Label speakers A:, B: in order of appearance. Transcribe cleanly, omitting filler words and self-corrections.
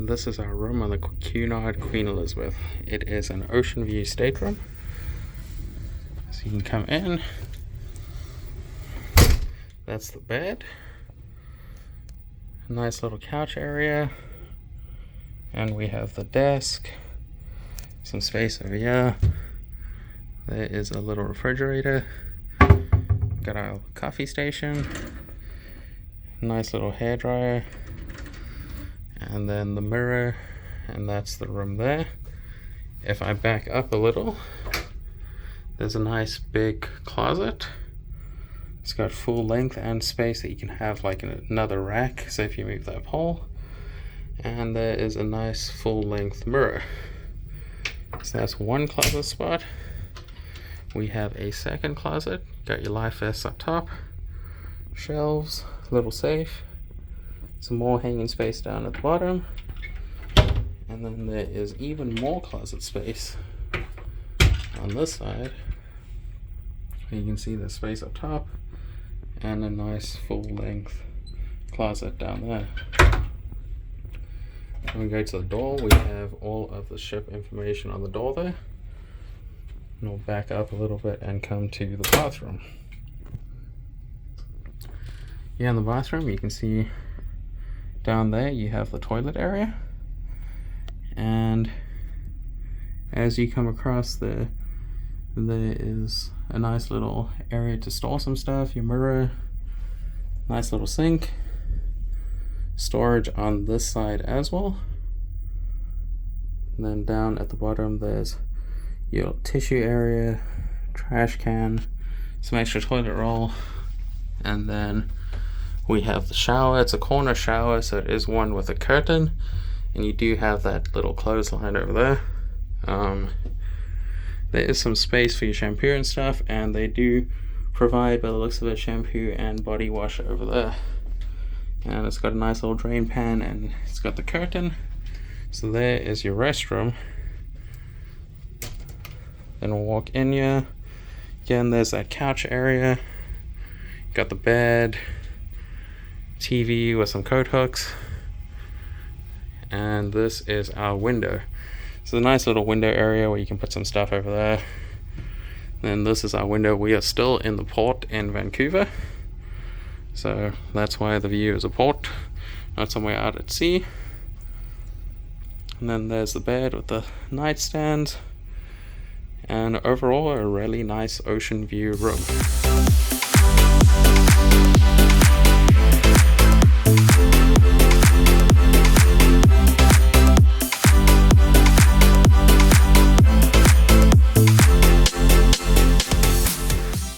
A: This is our room on the Cunard Queen Elizabeth. It is an Oceanview stateroom. So you can come in. That's the bed. Nice little couch area. And we have the desk. Some space over here. There is a little refrigerator. Got our coffee station. Nice little hairdryer. And then the mirror, and that's the room there. If I back up a little, there's a nice big closet. It's got full length and space that you can have like another rack, so if you move that pole. And there is a nice full length mirror. So that's one closet spot. We have a second closet. Got your life vests up top, shelves, little safe, some more hanging space down at the bottom, and then there is even more closet space on this side. You can see the space up top and a nice full length closet down there. When we go to the door, we have all of the ship information on the door there. And we'll back up a little bit and come to the bathroom. Yeah, in the bathroom you can see down there you have the toilet area, and as you come across there is a nice little area to store some stuff, your mirror, nice little sink, storage on this side as well. And then down at the bottom there's your tissue area, trash can, some extra toilet roll, and then we have the shower. It's a corner shower, so it is one with a curtain, and you do have that little clothesline over there. There is some space for your shampoo and stuff, and they do provide, by the looks of it, shampoo and body wash over there. And it's got a nice little drain pan, and it's got the curtain. So there is your restroom. Then we'll walk in here. Again, there's that couch area. Got the bed, TV with some coat hooks, and this is our window. So a nice little window area where you can put some stuff over there. Then this is our window. We are still in the port in Vancouver, so that's why the view is a port, not somewhere out at sea. And then there's the bed with the nightstand, and overall a really nice ocean view room.